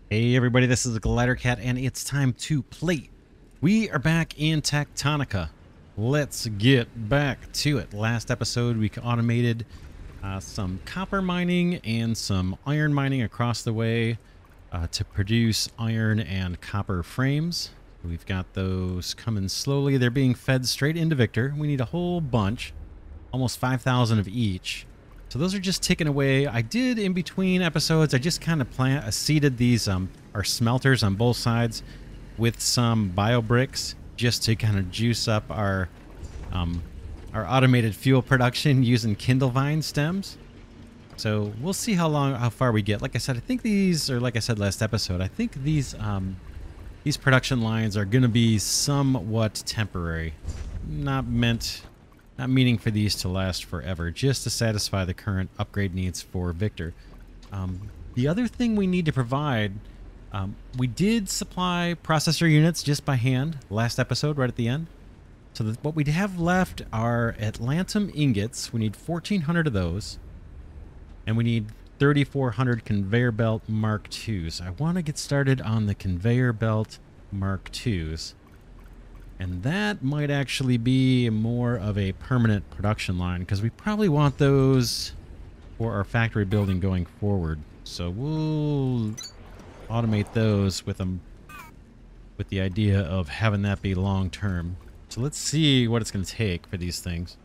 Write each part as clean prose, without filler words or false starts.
Hey everybody, this is Glidercat and it's time to play. We are back in Techtonica. Let's get back to it. Last episode we automated some copper mining and some iron mining across the way to produce iron and copper frames. We've got those coming slowly. They're being fed straight into Victor. We need a whole bunch, almost 5,000 of each. So those are just ticking away. I did in between episodes, I just kind of seeded these our smelters on both sides with some bio bricks just to kind of juice up our automated fuel production using Kindle vine stems. So we'll see how far we get. Like I said, I think these, or like I said last episode, I think these production lines are going to be somewhat temporary, not meaning for these to last forever, just to satisfy the current upgrade needs for Victor. The other thing we need to provide, we did supply processor units just by hand last episode, right at the end. So what we have left are Atlantum ingots. We need 1,400 of those. And we need 3,400 conveyor belt Mark IIs. I want to get started on the conveyor belt Mark IIs. And that might actually be more of a permanent production line because we probably want those for our factory building going forward. So we'll automate those with the idea of having that be long term. So let's see what it's going to take for these things.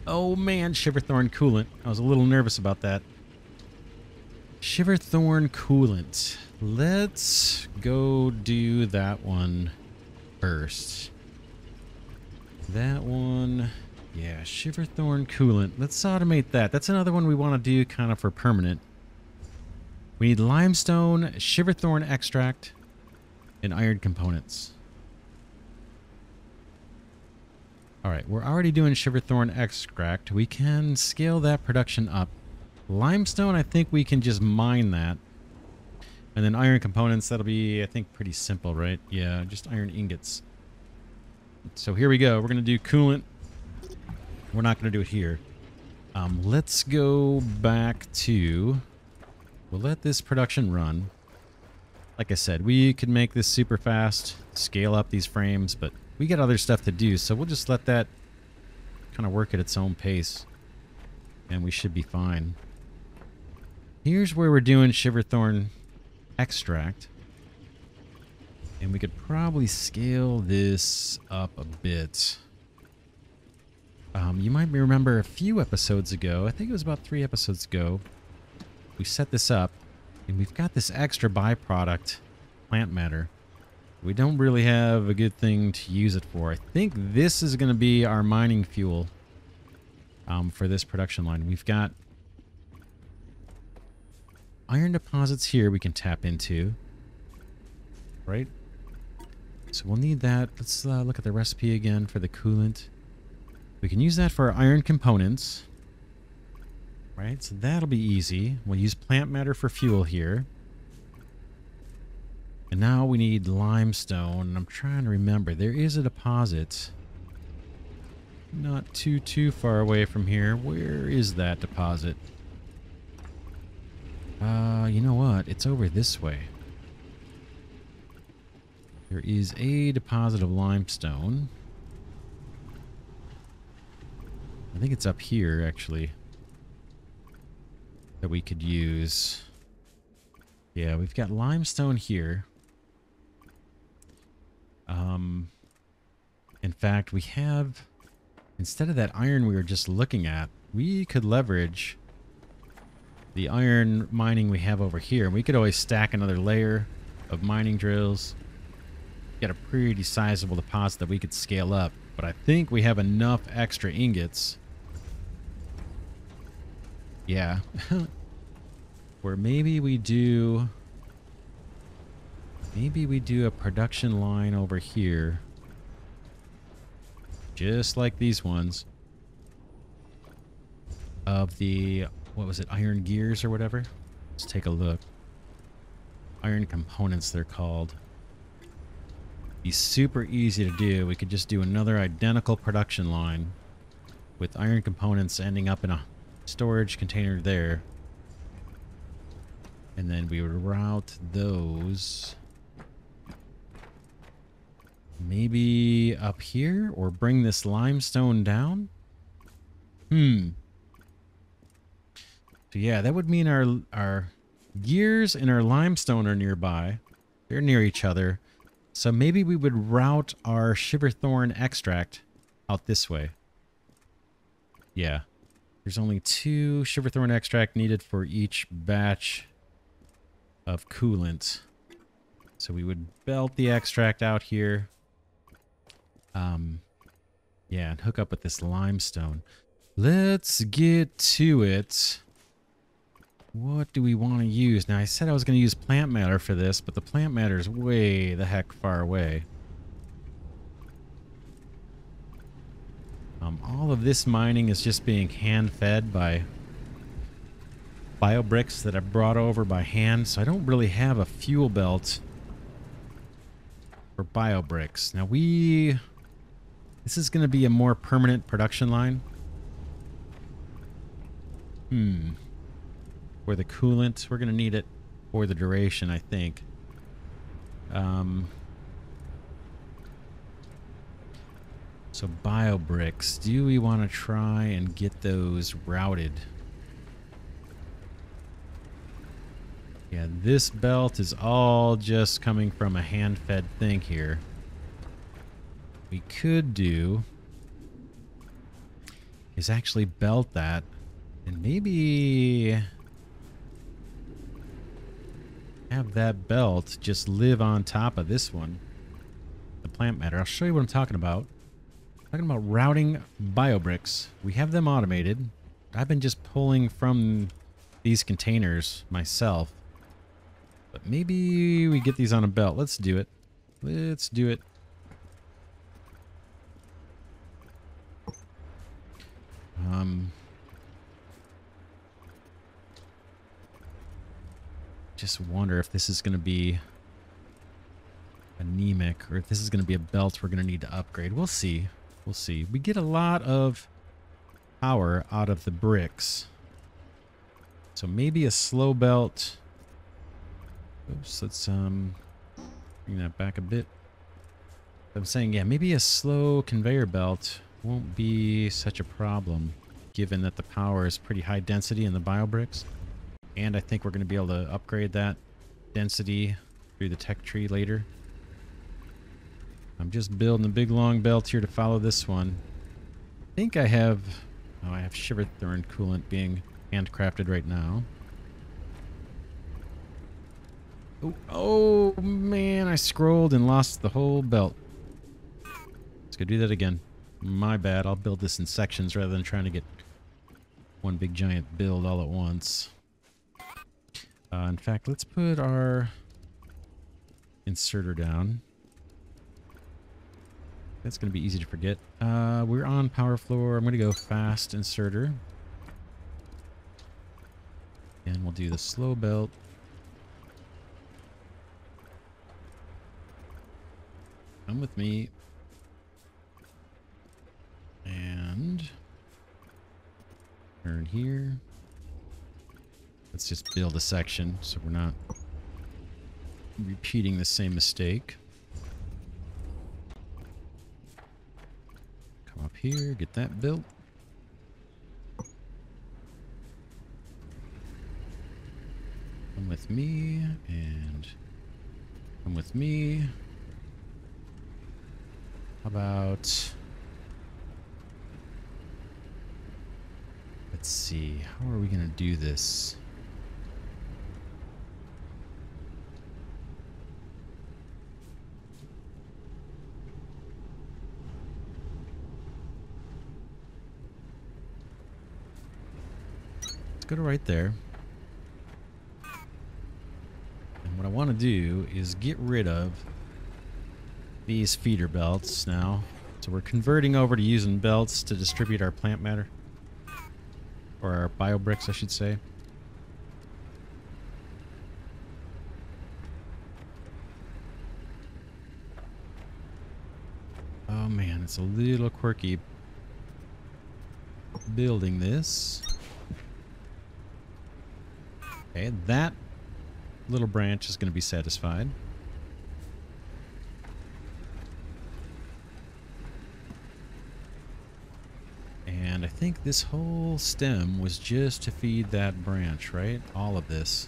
Oh man, Shiverthorn Coolant. I was a little nervous about that. Shiverthorn Coolant. Let's go do that one first. That one, yeah, Shiverthorn Coolant. Let's automate that. That's another one we want to do kind of for permanent. We need limestone, Shiverthorn extract, and iron components. Alright, we're already doing Shiverthorn extract. We can scale that production up. Limestone, I think we can just mine that. And then iron components, that'll be, I think, pretty simple, right? Yeah, just iron ingots. So here we go. We're going to do coolant. We're not going to do it here. Let's go back to... We'll let this production run. Like I said, we could make this super fast, scale up these frames, but we got other stuff to do, so we'll just let that kind of work at its own pace. And we should be fine. Here's where we're doing Shiverthorn extract. And we could probably scale this up a bit. You might remember a few episodes ago, I think it was about 3 episodes ago, we set this up, and we've got this extra byproduct, plant matter. We don't really have a good thing to use it for. I think this is going to be our mining fuel for this production line. We've got iron deposits here we can tap into, right? So we'll need that. Let's look at the recipe again for the coolant. We can use that for our iron components. Right, so that'll be easy. We'll use plant matter for fuel here. And now we need limestone. I'm trying to remember. There is a deposit not too far away from here. Where is that deposit? You know what? It's over this way. There is a deposit of limestone. I think it's up here, actually, that we could use. Yeah, we've got limestone here. In fact, we have, instead of that iron we were just looking at, we could leverage the iron mining we have over here. We could always stack another layer of mining drills. Get a pretty sizable deposit that we could scale up. But I think we have enough extra ingots. Yeah. Where maybe we do a production line over here. Just like these ones. Of the, what was it, iron gears or whatever? Let's take a look. Iron components, they're called. Be super easy to do. We could just do another identical production line with iron components ending up in a storage container there. And then we would route those maybe up here or bring this limestone down. So yeah, that would mean our gears and our limestone are nearby. They're near each other. So maybe we would route our shiverthorn extract out this way. Yeah. There's only 2 shiverthorn extract needed for each batch of coolant. So we would belt the extract out here. Yeah, and hook up with this limestone. Let's get to it. What do we want to use? Now, I said I was going to use plant matter for this, but the plant matter is way the heck far away. All of this mining is just being hand-fed by biobricks that I brought over by hand, so I don't really have a fuel belt for biobricks. Now, this is going to be a more permanent production line. For the coolant, we're going to need it for the duration, I think. So biobricks, do we want to try and get those routed? Yeah, this belt is all just coming from a hand-fed thing here. We could do is actually belt that and maybe have that belt just live on top of this one, the plant matter. I'll show you what I'm talking about. I'm talking about routing biobricks. We have them automated. I've been just pulling from these containers myself. But maybe we get these on a belt. Let's do it. Let's do it. Just wonder if this is going to be anemic or if this is going to be a belt we're going to need to upgrade. We'll see. We'll see. We get a lot of power out of the bricks. So maybe a slow belt. Oops, let's bring that back a bit. I'm saying, yeah, maybe a slow conveyor belt won't be such a problem, given that the power is pretty high density in the biobricks. And I think we're going to be able to upgrade that density through the tech tree later. I'm just building a big long belt here to follow this one. I think I have... Oh, I have shiverthorn coolant being handcrafted right now. Oh, man, I scrolled and lost the whole belt. Let's go do that again. My bad. I'll build this in sections rather than trying to get one big giant build all at once. In fact, let's put our inserter down. That's going to be easy to forget. We're on power floor. I'm going to go fast inserter. And we'll do the slow belt. Come with me. And turn here. Let's just build a section so we're not repeating the same mistake. Come up here, get that built. Come with me and come with me. How about... Let's see, how are we going to do this? Let's go to right there. And what I want to do is get rid of these feeder belts now. So we're converting over to using belts to distribute our plant matter. Or our biobricks, I should say. Oh man, it's a little quirky building this. Okay, that little branch is going to be satisfied. And I think this whole stem was just to feed that branch, right? All of this.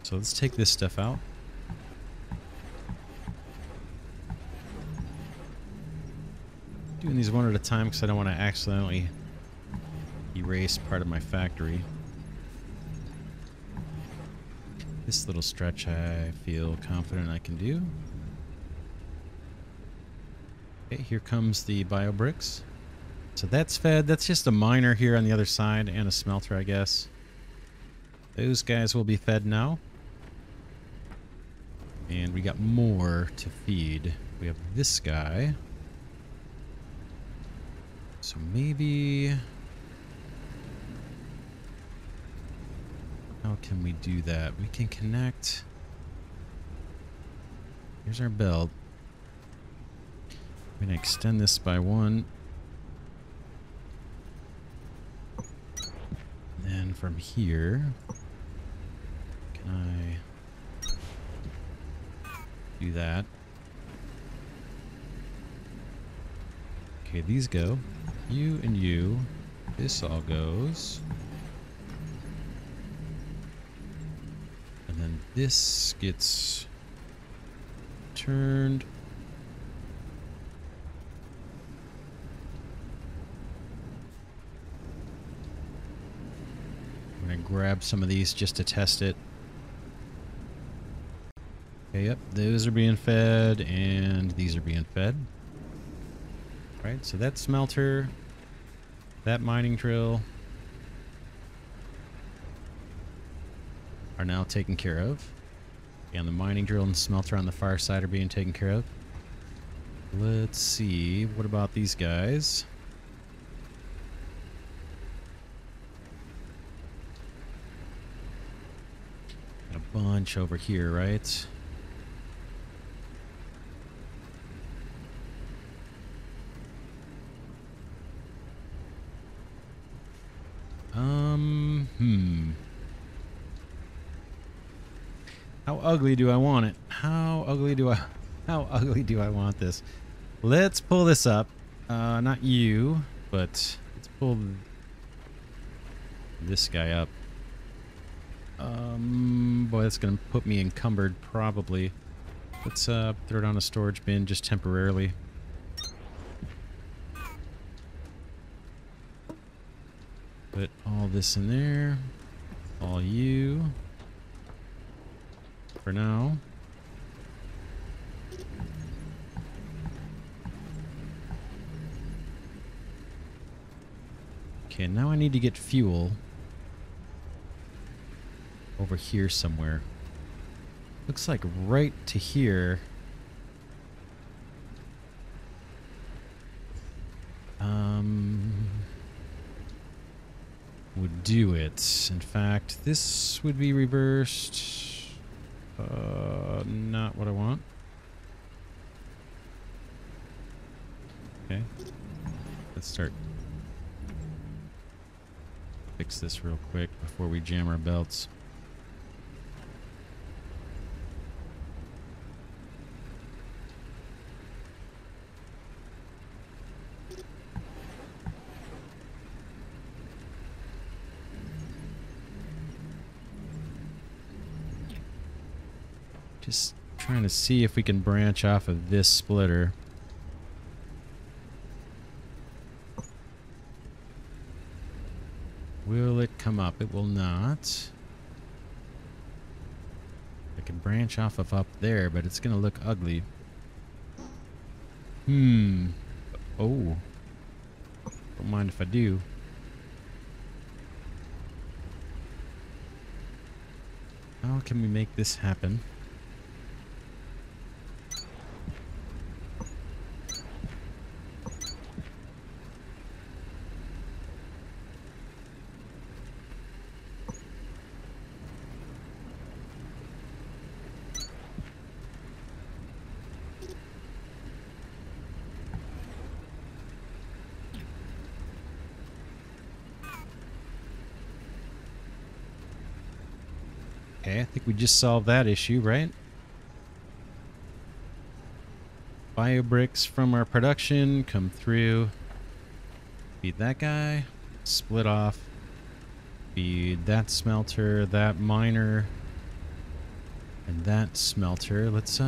So let's take this stuff out. Doing these one at a time because I don't want to accidentally erase part of my factory. This little stretch I feel confident I can do. Okay, here comes the bio bricks. So that's fed. That's just a miner here on the other side and a smelter, I guess. Those guys will be fed now. And we got more to feed. We have this guy. So maybe... how can we do that? We can connect... here's our belt. I'm going to extend this by 1. And then from here... can I do that? Okay, these go. You and you. This all goes. And then this gets turned. I'm going to grab some of these just to test it. Okay, yep, those are being fed, and these are being fed. Right, so that smelter, that mining drill are now taken care of. And the mining drill and smelter on the far side are being taken care of. Let's see, what about these guys? Got a bunch over here, right? How ugly do I want it? How ugly do I want this? Let's pull this up. Not you, but let's pull this guy up. Boy, that's gonna put me encumbered probably. Let's throw it on a storage bin just temporarily. Put all this in there. All you. For now. Okay, now I need to get fuel over here somewhere. Looks like right to here. Would do it. In fact, this would be reversed. Not what I want. Okay. Let's start. Fix this real quick before we jam our belts. Just trying to see if we can branch off of this splitter. Will it come up? It will not. I can branch off of up there, but it's going to look ugly. Oh. Don't mind if I do. How can we make this happen? Okay, I think we just solved that issue, right? Bio bricks from our production come through. Feed that guy. Split off. Feed that smelter, that miner, and that smelter. Let's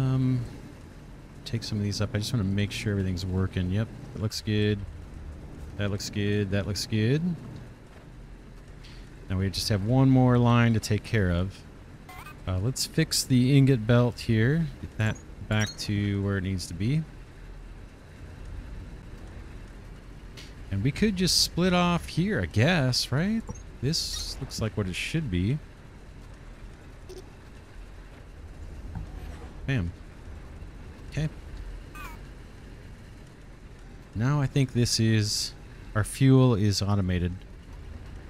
take some of these up. I just want to make sure everything's working. Yep, it looks good. That looks good. That looks good. Now we just have one more line to take care of. Let's fix the ingot belt here. Get that back to where it needs to be. And we could just split off here, I guess, right? This looks like what it should be. Bam. Okay. Now I think this is... our fuel is automated.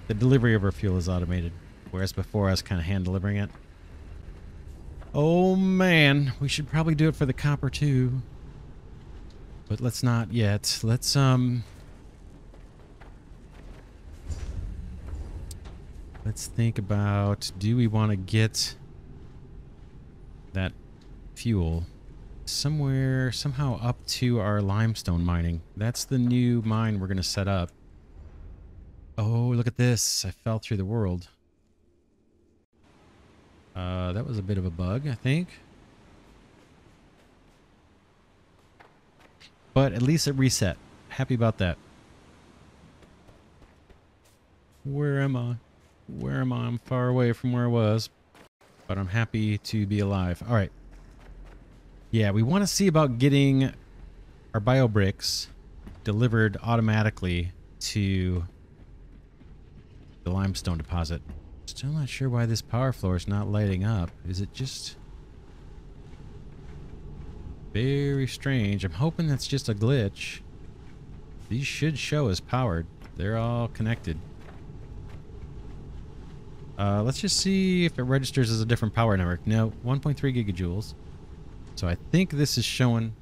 The delivery of our fuel is automated. Whereas before I was kind of hand delivering it. Oh man, we should probably do it for the copper too. But let's not yet. Let's think about, do we want to get that fuel somewhere, somehow up to our limestone mining? That's the new mine we're going to set up. Oh, look at this. I fell through the world. That was a bit of a bug, I think. But at least it reset. Happy about that. Where am I? Where am I? I'm far away from where I was. But I'm happy to be alive. All right. Yeah, we want to see about getting our bio bricks delivered automatically to the limestone deposit. Still not sure why this power floor is not lighting up. Is it just... very strange. I'm hoping that's just a glitch. These should show as powered. They're all connected. Let's just see if it registers as a different power network. No, 1.3 gigajoules. So I think this is showing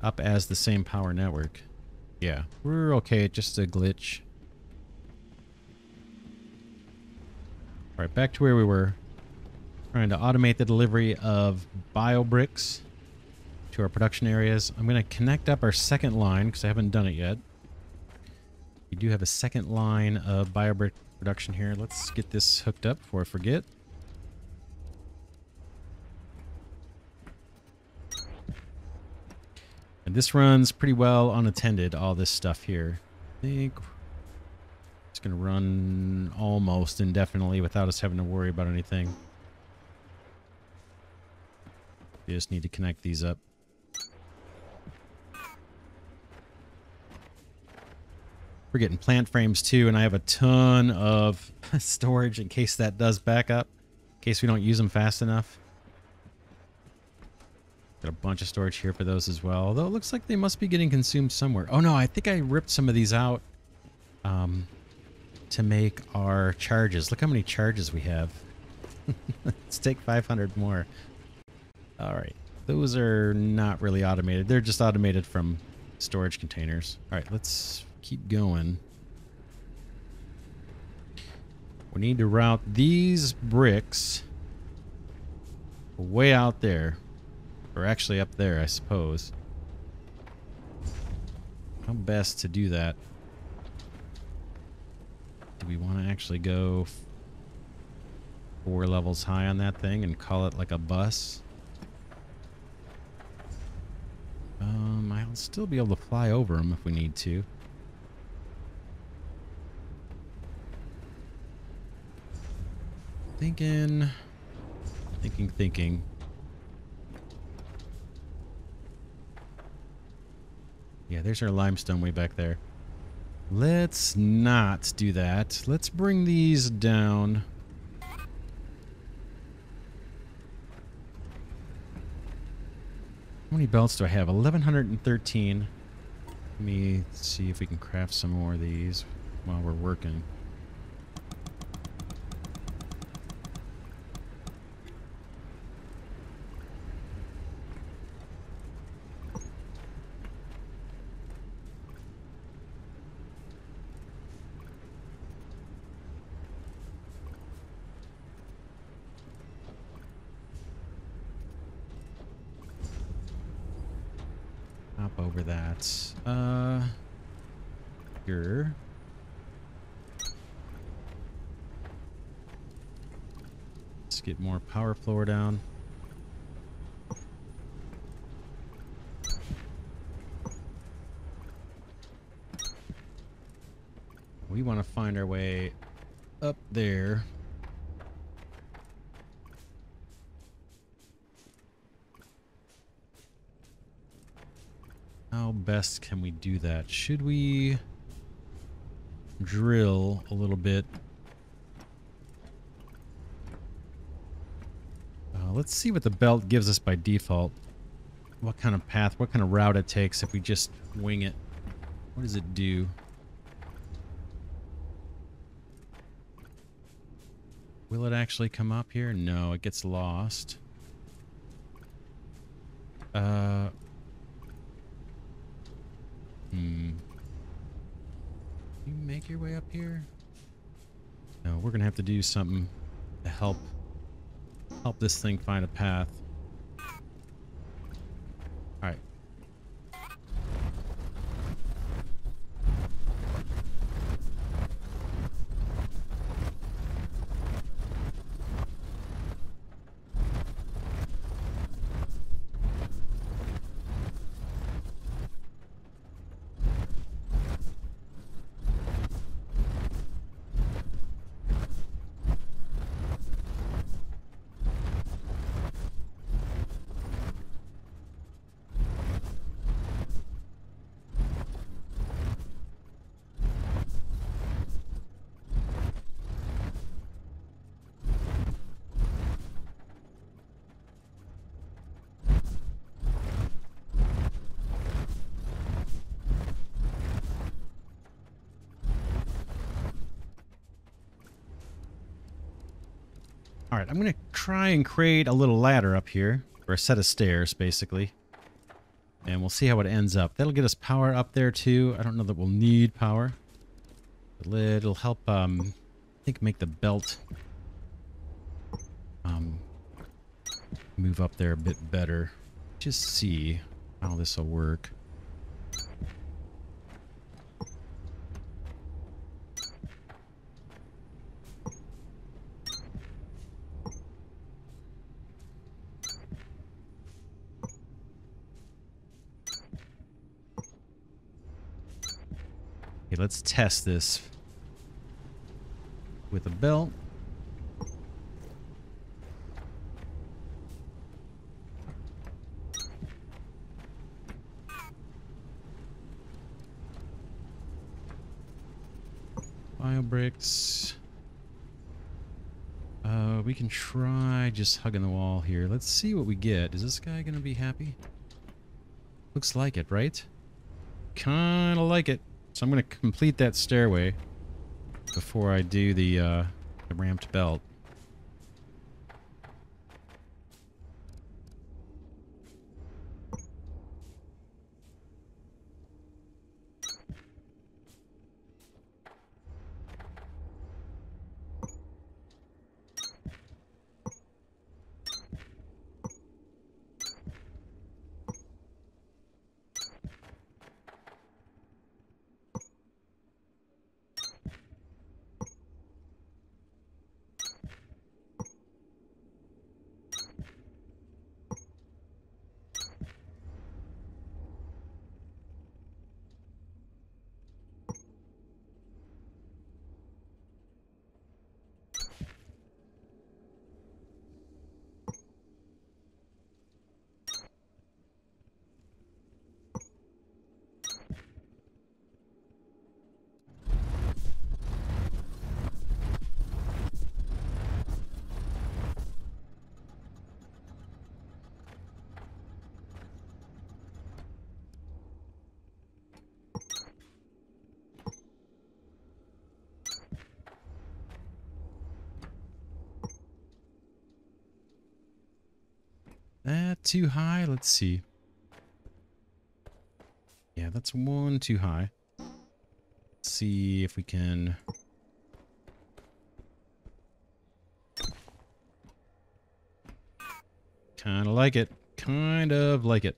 up as the same power network. Yeah, we're okay. Just a glitch. All right, back to where we were. Trying to automate the delivery of bio bricks to our production areas. I'm going to connect up our second line because I haven't done it yet. We do have a second line of bio brick production here. Let's get this hooked up before I forget. And this runs pretty well unattended, all this stuff here. I think it's going to run almost indefinitely without us having to worry about anything. We just need to connect these up. We're getting plant frames too, and I have a ton of storage in case that does back up, in case we don't use them fast enough. Got a bunch of storage here for those as well, although it looks like they must be getting consumed somewhere. Oh no, I think I ripped some of these out to make our charges. Look how many charges we have. Let's take 500 more. All right, those are not really automated. They're just automated from storage containers. All right, let's keep going. We need to route these bricks way out there, or actually up there, I suppose. How best to do that? Do we want to actually go 4 levels high on that thing and call it like a bus? I'll still be able to fly over them if we need to. Thinking. Yeah, there's our limestone way back there. Let's not do that. Let's bring these down. How many belts do I have? 1,113. Let me see if we can craft some more of these while we're working. over that. Here. Let's get more power floor down. We want to find our way up there. How best can we do that? Should we drill a little bit? Let's see what the belt gives us by default. What kind of path, what kind of route it takes if we just wing it. What does it do? Will it actually come up here? No, it gets lost. You make your way up here? No, we're gonna have to do something to help this thing find a path. All right. All right, I'm going to try and create a little ladder up here, or a set of stairs, basically. And we'll see how it ends up. That'll get us power up there, too. I don't know that we'll need power. But it'll help, I think, make the belt move up there a bit better. Just see how this will work. Okay, let's test this with a belt. Bio bricks. We can try just hugging the wall here. Let's see what we get. Is this guy gonna be happy? Looks like it, right? Kinda like it. So I'm gonna complete that stairway before I do the ramped belt. That too high? Let's see. Yeah, that's one too high. Let's see if we can... Kind of like it. Kind of like it.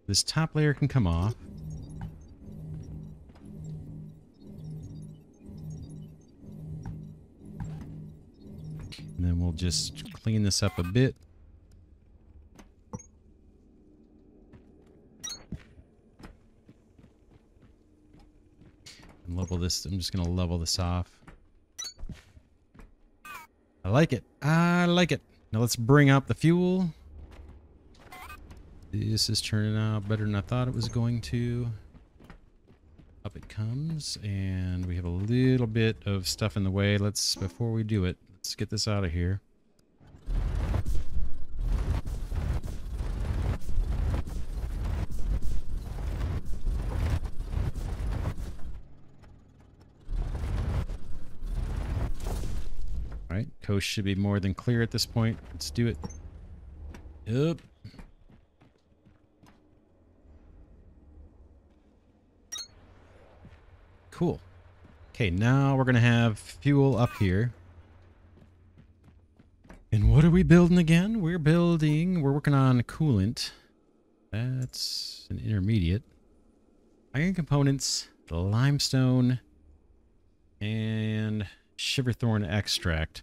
This top layer can come off. And then we'll just clean this up a bit. And level this. I'm just going to level this off. I like it. I like it. Now let's bring up the fuel. This is turning out better than I thought it was going to. Up it comes, and we have a little bit of stuff in the way. Before we do it, let's get this out of here. All right, coast should be more than clear at this point. Let's do it. Yep. Cool. Okay, now we're going to have fuel up here. And what are we building again? We're working on coolant. That's an intermediate. Iron components, the limestone, and shiverthorn extract.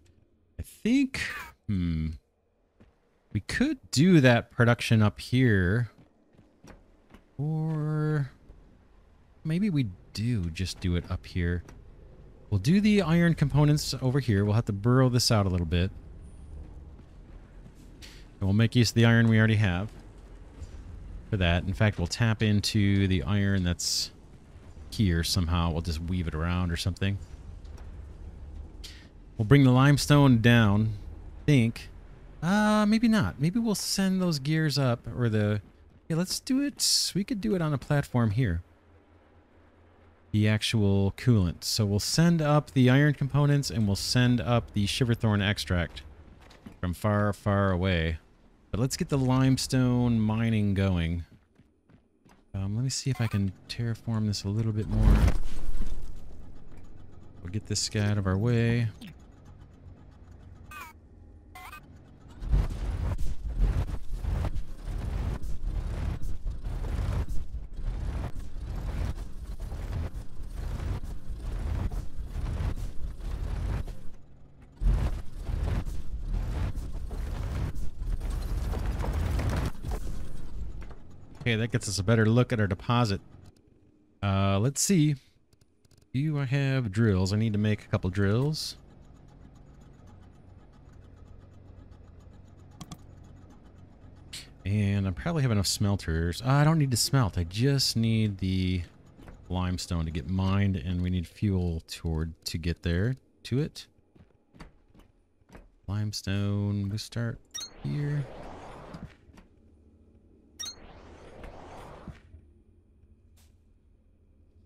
I think, we could do that production up here. Or maybe we just do it up here. We'll do the iron components over here. We'll have to burrow this out a little bit. And we'll make use of the iron we already have for that. In fact, we'll tap into the iron that's here somehow. We'll just weave it around or something. We'll bring the limestone down. Think. Maybe not. Maybe we'll send those gears up, or yeah, let's do it. We could do it on a platform here. The actual coolant. So we'll send up the iron components, and we'll send up the shiverthorn extract from far, far away. But let's get the limestone mining going. Let me see if I can terraform this a little bit more. We'll get this guy out of our way. Okay, that gets us a better look at our deposit. Let's see. Do I have drills? I need to make a couple drills. And I probably have enough smelters. I don't need to smelt. I just need the limestone to get mined, and we need fuel to get there to it. Limestone, we start here.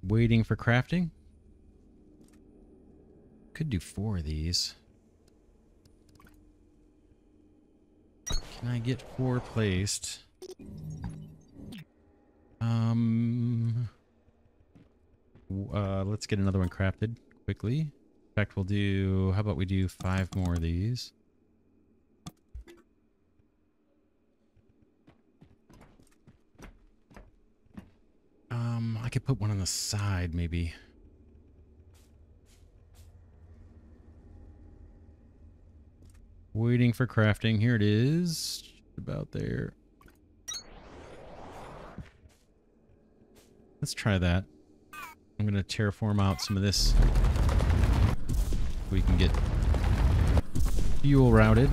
Waiting for crafting. Could do 4 of these. Can I get 4 placed? Let's get another one crafted quickly. In fact, we'll do, how about we do 5 more of these? I could put one on the side, maybe. Waiting for crafting. Here it is. About there. Let's try that. I'm going to terraform out some of this. We can get fuel routed.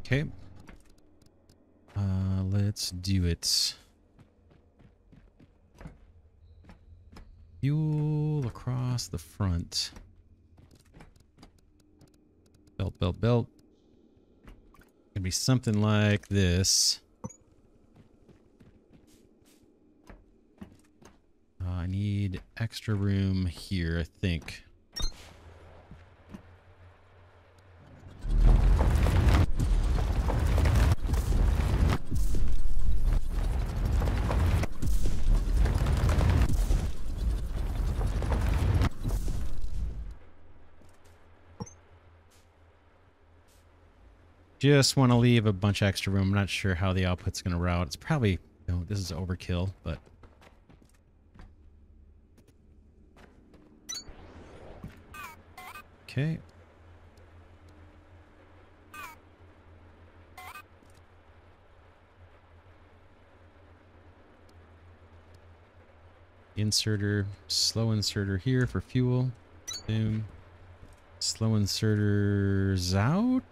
Okay. Let's do it. Fuel across the front. Belt, belt, belt. Gonna be something like this. I need extra room here, I think. Just want to leave a bunch of extra room. I'm not sure how the output's going to route. It's probably, no, this is overkill, but. Okay. Inserter, slow inserter here for fuel. Boom. Slow inserters out.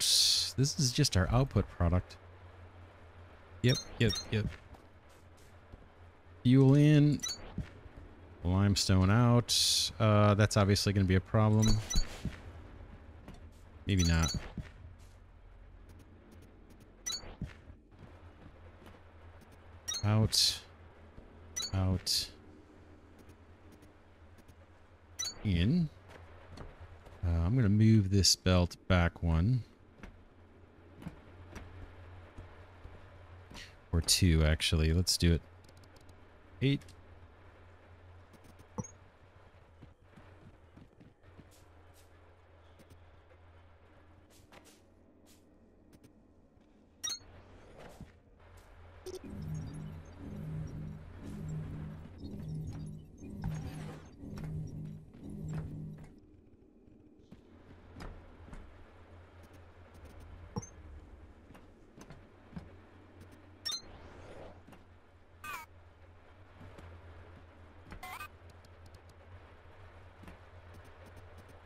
This is just our output product. Yep. Fuel in. Limestone out. That's obviously going to be a problem. Maybe not. Out. In. I'm going to move this belt back one. Or two, actually. Let's do it. 8.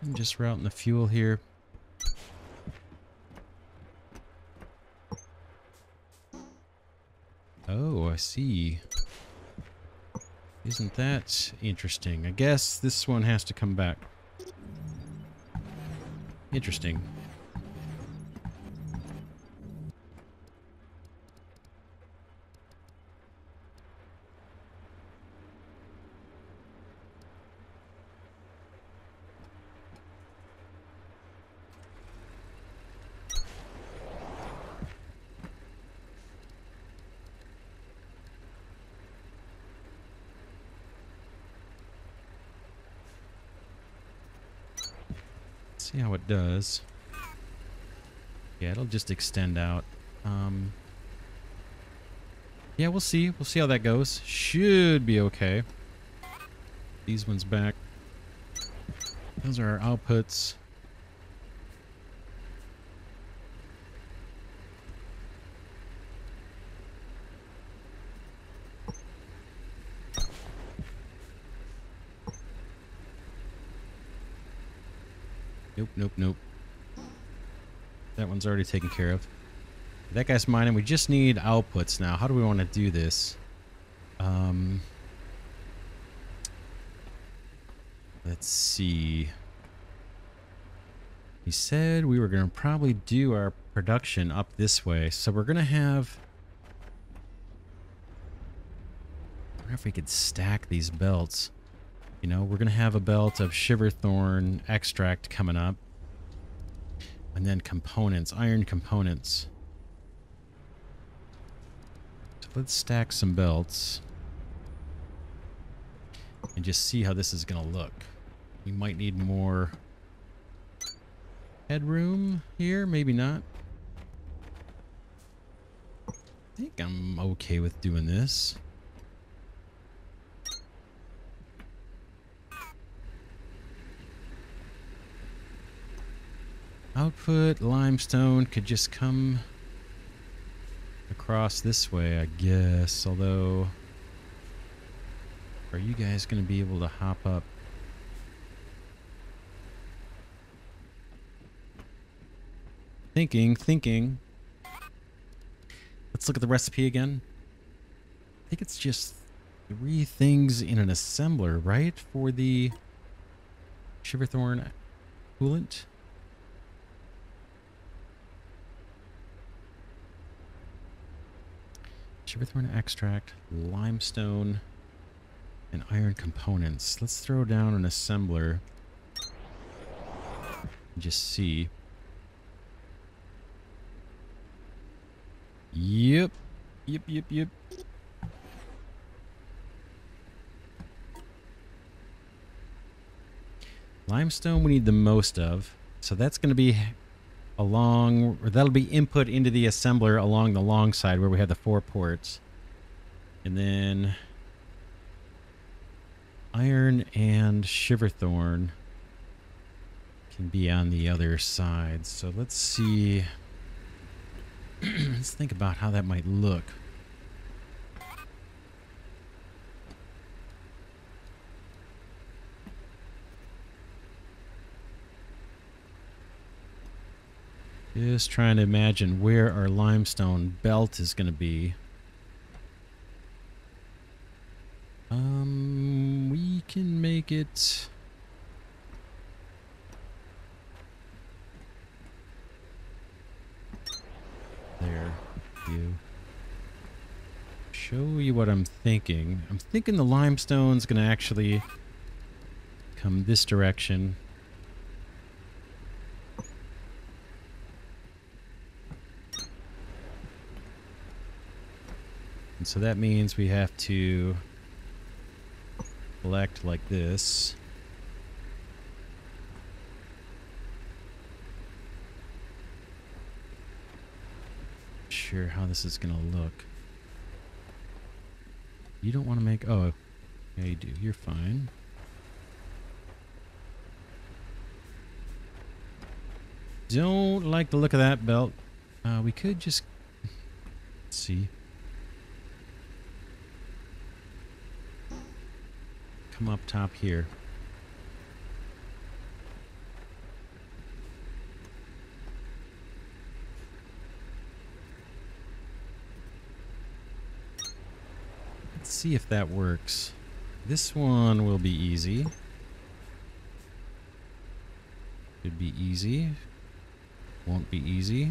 I'm just routing the fuel here. Oh, I see. Isn't that interesting? I guess this one has to come back. Interesting. See how it does. Yeah, it'll just extend out. Yeah, we'll see. We'll see how that goes. Should be okay. These ones back. Those are our outputs. Nope. That one's already taken care of. That guy's mining. We just need outputs now. How do we want to do this? Let's see. He said we were going to probably do our production up this way. So we're going to have... I wonder if we could stack these belts. You know, we're going to have a belt of shiverthorn extract coming up. And then components, iron components. So let's stack some belts. And just see how this is going to look. We might need more headroom here, maybe not. I think I'm okay with doing this. Output limestone could just come across this way, I guess. Although, are you guys going to be able to hop up? Thinking. Let's look at the recipe again. I think it's just 3 things in an assembler, right? For the shiverthorn coolant. Shiverthorn extract, limestone, and iron components. Let's throw down an assembler and just see. Yep. Limestone we need the most of, so that's going to be along, or that'll be input into the assembler along the long side where we have the 4 ports. And then iron and shiverthorn can be on the other side. So let's see. Let's think about how that might look. Just trying to imagine where our limestone belt is going to be. We can make it... There. You. Show you what I'm thinking. I'm thinking the limestone's going to actually come this direction. And so that means we have to collect like this. Sure how this is gonna look. You don't want to make... Oh, yeah you do. You're fine. Don't like the look of that belt. We could just... Let's see. Come up top here. Let's see if that works. This one will be easy. Should be easy. Won't be easy.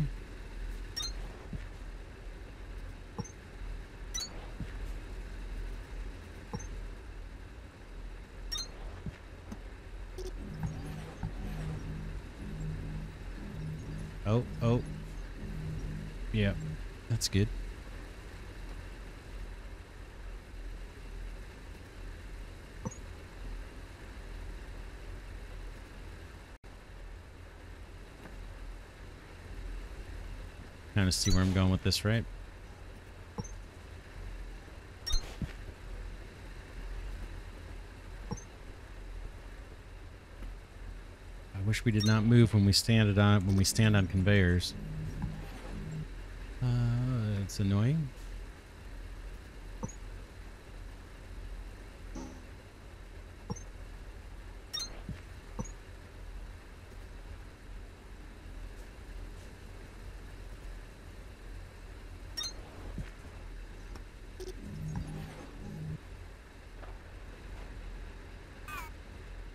Oh. Yeah, that's good. Kind of see where I'm going with this, right? I wish we did not move when we stand on conveyors. It's annoying.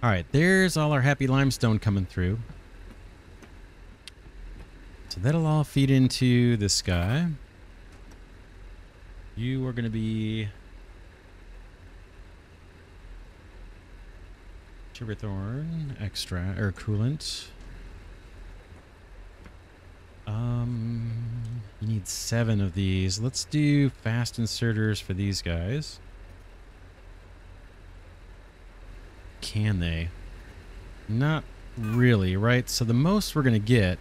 All right, there's all our happy limestone coming through. So that'll all feed into this guy. You are going to be Shiverthorn, extra, or coolant. You need 7 of these. Let's do fast inserters for these guys. Can they? Not really, right? So the most we're going to get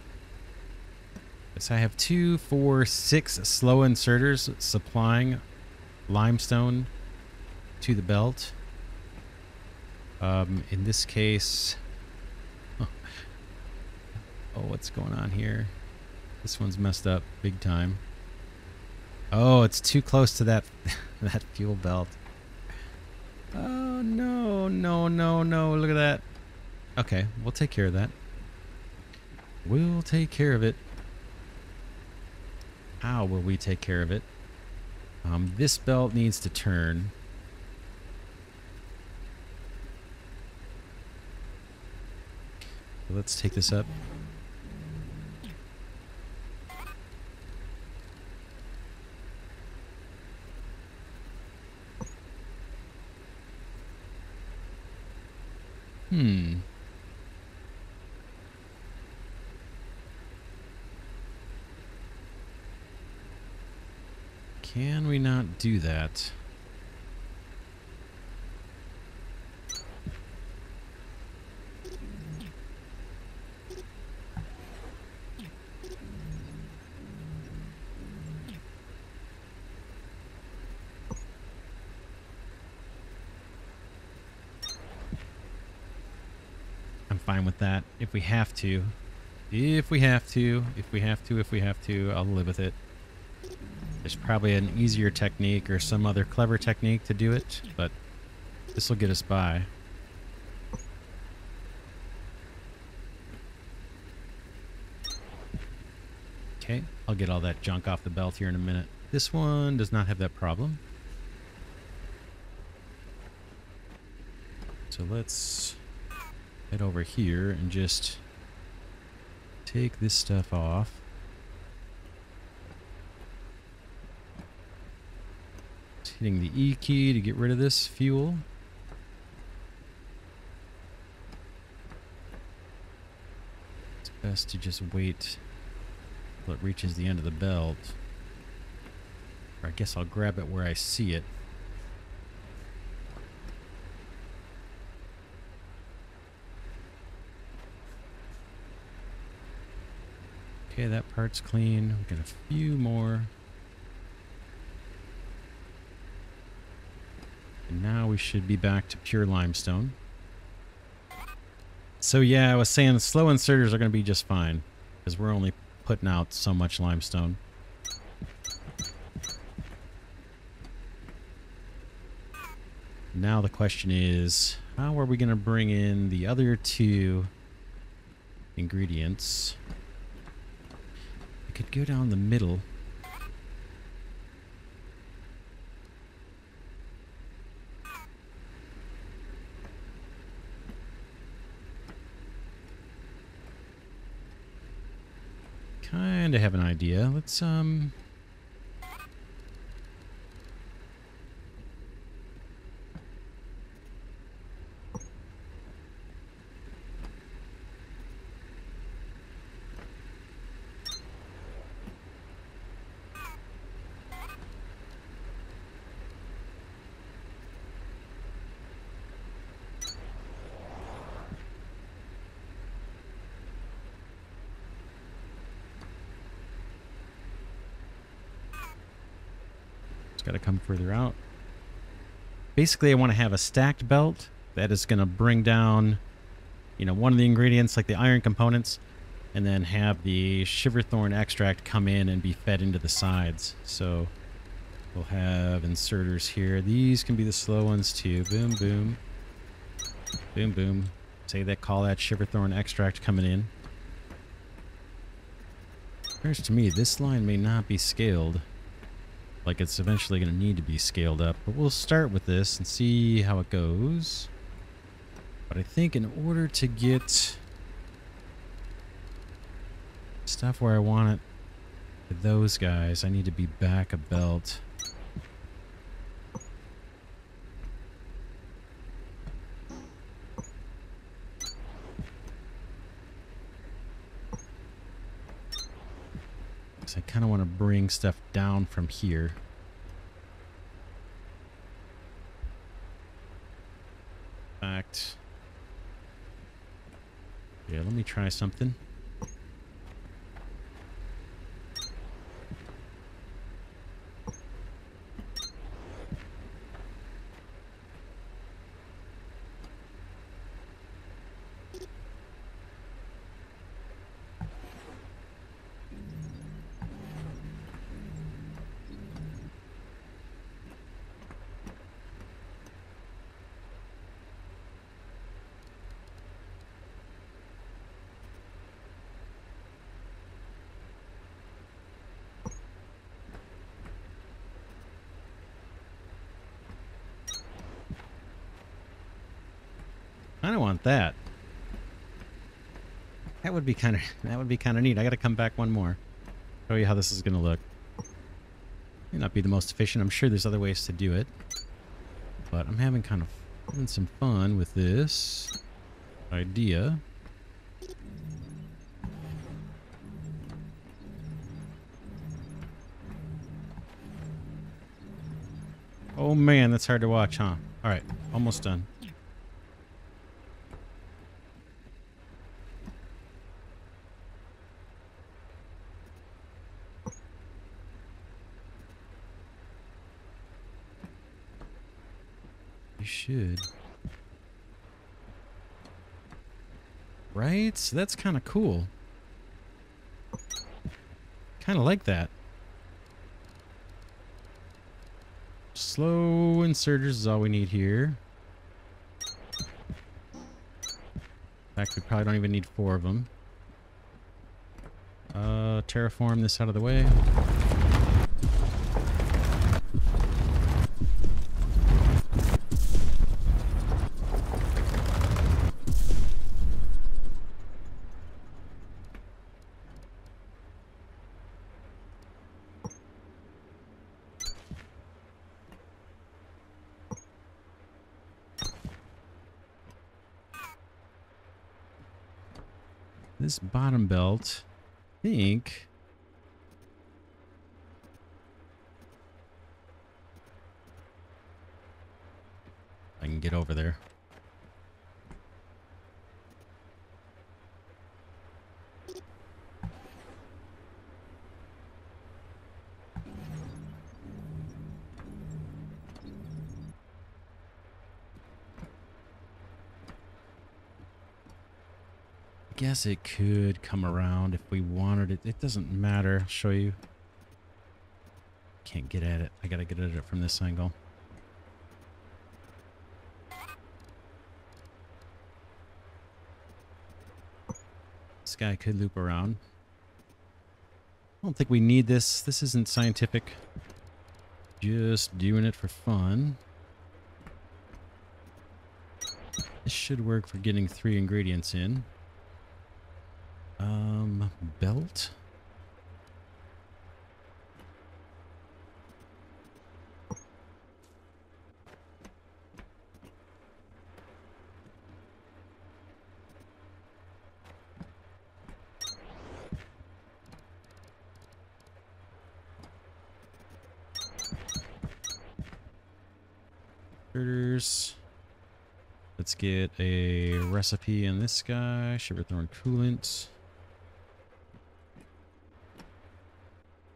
is I have 2, 4, 6 slow inserters supplying limestone to the belt. In this case... Oh, what's going on here? This one's messed up big time. Oh, it's too close to that, that fuel belt. Oh, no, no, no, no. Look at that. Okay, we'll take care of that. We'll take care of it. How will we take care of it? This belt needs to turn. So let's take this up. Can we not do that? fine with that. If we have to. If we have to. I'll live with it. There's probably an easier technique or some other clever technique to do it, but this will get us by. Okay, I'll get all that junk off the belt here in a minute. This one does not have that problem. So let's head over here and just take this stuff off. Just hitting the E key to get rid of this fuel. It's best to just wait till it reaches the end of the belt. Or I guess I'll grab it where I see it. Okay, that part's clean. We've got a few more. And now we should be back to pure limestone. So yeah, I was saying slow inserters are going to be just fine, because we're only putting out so much limestone. Now the question is, how are we going to bring in the other two ingredients? Could go down the middle. Kind of have an idea. Let's got to come further out. Basically, I want to have a stacked belt that is going to bring down, you know, one of the ingredients like the iron components, and then have the shiverthorn extract come in and be fed into the sides. So we'll have inserters here. These can be the slow ones too. Boom, boom. Boom, boom. Say that, call that shiverthorn extract coming in. Appears to me this line may not be scaled like it's eventually going to need to be scaled up, but we'll start with this and see how it goes. But I think in order to get stuff where I want it for those guys, I need to be back a belt. I kind of want to bring stuff down from here. In fact, yeah, let me try something. I don't want that. That would be kind of neat. I got to come back one more. Show you how this is going to look. May not be the most efficient. I'm sure there's other ways to do it. But I'm having some fun with this idea. Oh man, that's hard to watch, huh? All right, almost done. You should. Right? So that's kind of cool. Kind of like that. Slow inserters is all we need here. In fact, we probably don't even need 4 of them. Terraform this out of the way. This bottom belt, I think... I can get over there. Guess it could come around if we wanted it. It doesn't matter. I'll show you. Can't get at it. I gotta get at it from this angle. This guy could loop around. I don't think we need this. This isn't scientific. Just doing it for fun. This should work for getting 3 ingredients in. Belt. Let's get a recipe in this guy. Shiverthorn coolant.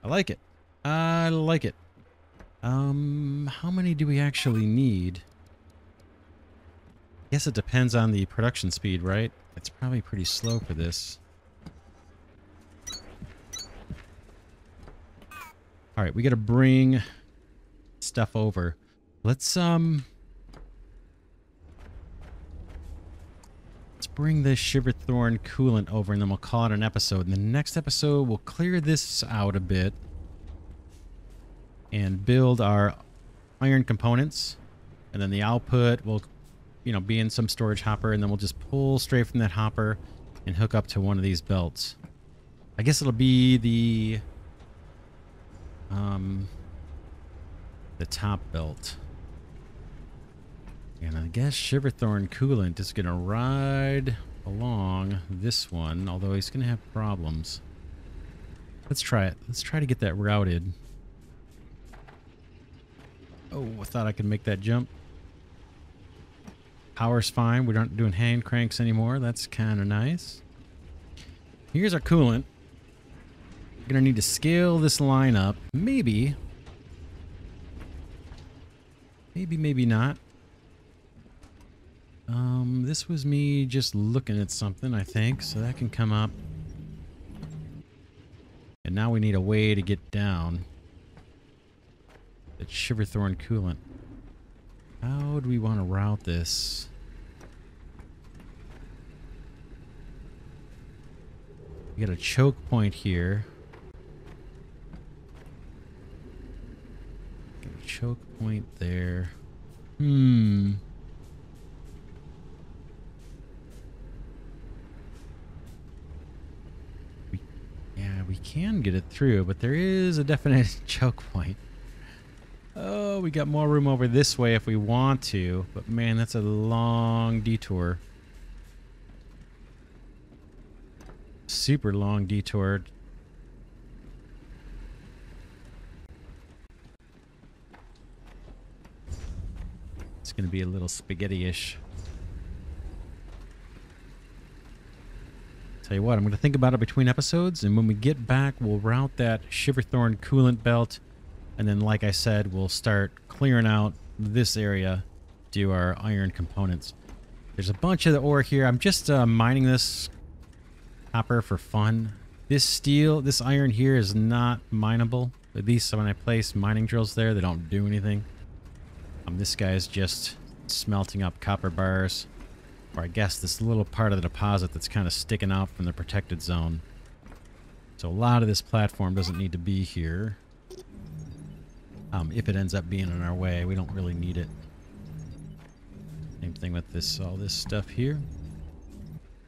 I like it. I like it. How many do we actually need? I guess it depends on the production speed, right? It's probably pretty slow for this. All right, we got to bring stuff over. Let's bring this Shiverthorn coolant over, and then we'll call it an episode. In the next episode, we'll clear this out a bit and build our iron components, and then the output will, you know, be in some storage hopper, and then we'll just pull straight from that hopper and hook up to one of these belts. I guess it'll be the top belt. And I guess Shiverthorn coolant is gonna ride along this one, although he's gonna have problems. Let's try it. Let's try to get that routed. Oh, I thought I could make that jump. Power's fine. We aren't doing hand cranks anymore. That's kind of nice. Here's our coolant. We're gonna need to scale this line up. Maybe. Maybe not. This was me just looking at something, I think, so that can come up. And now we need a way to get down. That Shiverthorn coolant. How do we want to route this? We got a choke point here. Got a choke point there. We can get it through, but there is a definite choke point. Oh, we got more room over this way if we want to, but man, that's a long detour. Super long detour. It's going to be a little spaghetti-ish. Tell you what, I'm going to think about it between episodes, and when we get back, we'll route that Shiverthorn coolant belt, and then, like I said, we'll start clearing out this area, do our iron components. There's a bunch of the ore here. I'm just mining this copper for fun. This steel, this iron here is not mineable. At least when I place mining drills there, they don't do anything. This guy's just smelting up copper bars. Or I guess this little part of the deposit that's kind of sticking out from the protected zone. So a lot of this platform doesn't need to be here. If it ends up being in our way, we don't really need it. Same thing with this, all this stuff here.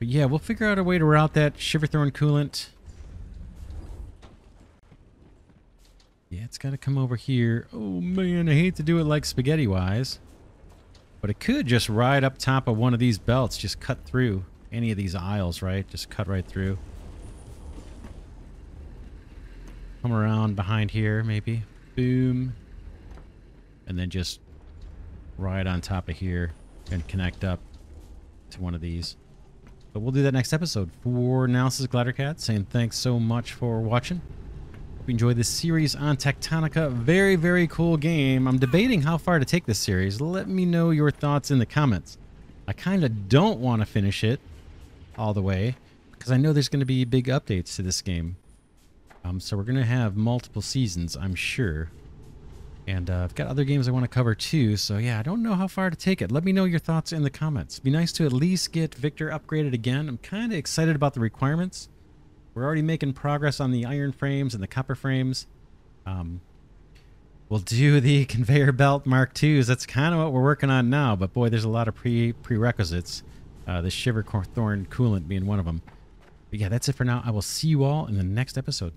But yeah, we'll figure out a way to route that shiver-throwing coolant. Yeah, it's got to come over here. Oh man, I hate to do it like spaghetti-wise. But it could just ride up top of one of these belts, just cut through any of these aisles, right? Just cut right through. Come around behind here, maybe. Boom. And then just ride on top of here and connect up to one of these. But we'll do that next episode. For now, this is Glidercat saying thanks so much for watching. Hope you enjoyed this series on Techtonica. Very, very cool game. I'm debating how far to take this series. Let me know your thoughts in the comments. I kind of don't want to finish it all the way because I know there's going to be big updates to this game. So we're going to have multiple seasons, I'm sure. And I've got other games I want to cover too. So yeah, I don't know how far to take it. Let me know your thoughts in the comments. It'd be nice to at least get Victor upgraded again. I'm kind of excited about the requirements. We're already making progress on the iron frames and the copper frames. We'll do the conveyor belt Mark IIs. That's kind of what we're working on now. But boy, there's a lot of prerequisites. The shiver thorn coolant being one of them. But yeah, that's it for now. I will see you all in the next episode.